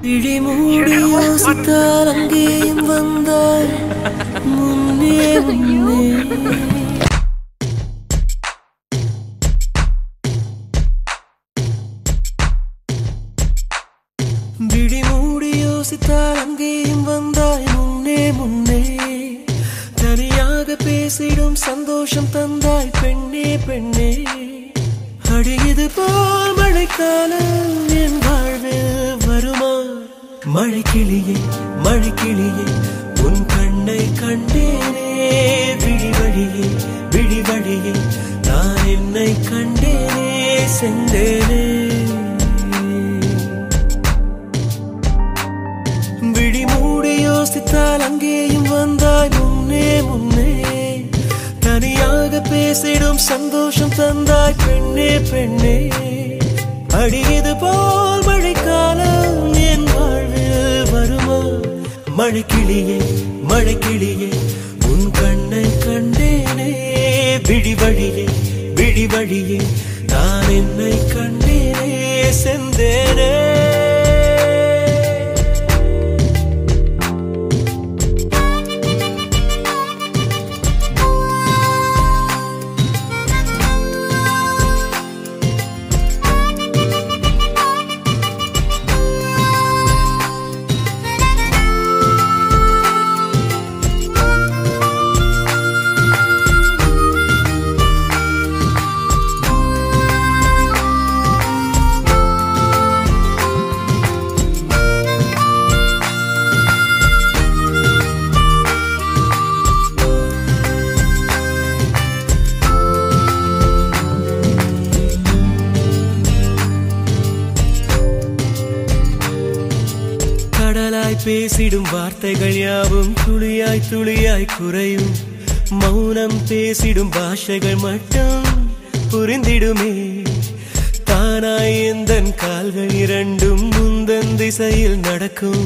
விழிமூடி யோசித்தால் அங்கேயும் வந்தாய் முன்னே முன்னே விழிமூடி யோசித்தால் அங்கேயும் வந்தாய் முன்னே முன்னே தனியாக பேசிடும் சந்தோஷம் தந்தாய் பெண்ணே பெண்ணே அடியது போல் மழைக்காலம் என் வாழ்வில் வருமா மழைக்கிளியே மழைக்கிளியே உன் கண்ணை கண்டேனே விழிவழியே விழிவழியே நான் என்னை கண்டேனே சென்றேனே விழிமூடி யோசித்தால் அங்கேயும் வந்தாய் முன்னே முன்னே தனியாக பேசிடும் சந்தோஷம் தந்தாய் பெண்ணே பெண்ணே அடியது போல் மழைக்காலம் என் வாழ்வில் வருமா மழைக்கிளியே மழைக்கிளியே உன் கண்ணை கண்டேனே விழிவழியே விழிவழியே நான் என்னை கண்டேனே சென்றேனே பேசிடும் வார்த்தைகள் யாவும் துளியாய் துளியாய் குறையும் மௌனம் பேசிடும் பாஷைகள் மட்டும் புரிந்திடுமே தானாய் எந்தன் கால்கள் இரண்டும் முந்தன் திசையில் நடக்கும்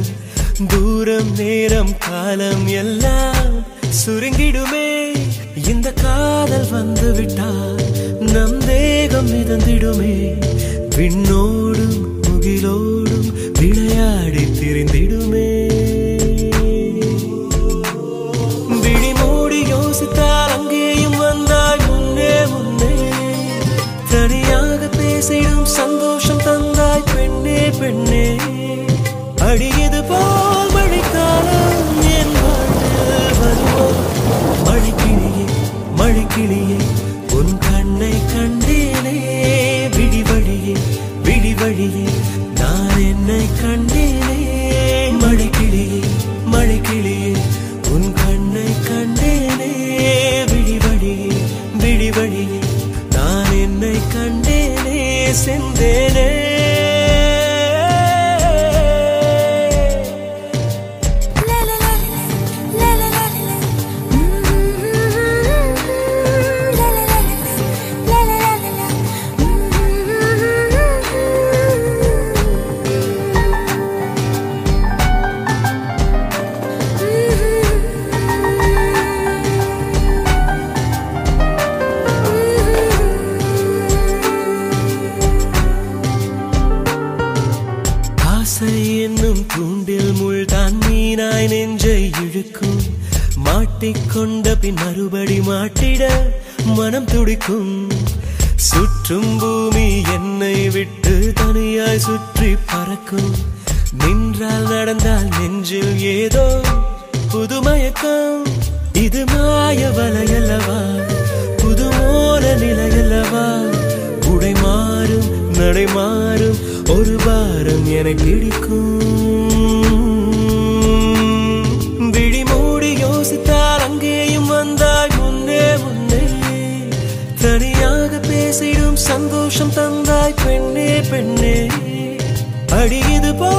தூரம் நேரம் காலம் எல்லாம் சுருங்கிடுமே இந்த காதல் வந்து விட்டால் நம் தேகம் மிதந்திடுமே விண்ணோடும் முகிலோடும் விளையாடி திரிந்திடுமே விழிமூடி யோசித்தால் அங்கேயும் வந்தாய் முன்னே முன்னே தனியாக பேசிடும் சந்தோஷம் தந்தாய் பெண்ணே பெண்ணே அடியது போல் மழைக்காலம் என் வாழ்வில் வருமா மழைக்கிளியே மழைக்கிளியே உன் கண்ணை கண்டேனே விழிவழியே விழிவழியே நான் என்னை கண்டேனே மழைக்கிளியே மழைக்கிளியே உன் கண்ணை கண்டேனே விழிவழியே விழிவழியே நான் என்னை கண்டேனே சென்றேனே என்னும் தூண்டில் முள்தான் மீனாய் நெஞ்சை இழுக்கும் மாட்டிக்கொண்ட பின் மறுபடி மாட்டிட மனம் துடிக்கும் சுற்றும் பூமி என்னை விட்டு தனியாய் சுற்றி பறக்கும் நின்றால் நடந்தால் நெஞ்சில் ஏதோ புதுமயக்கம் இது மாய வலையல்லவா புதுமோன நிலையல்லவா உடை மாறும் நடை மாறும் ஒரு வாரம் என்னை பிடிக்கும் விழிமூடி யோசித்தால் அங்கேயும் வந்தாய் முன்னே முன்னே தனியாக பேசிடும் சந்தோஷம் தந்தாய் பெண்ணே பெண்ணே அடியது போ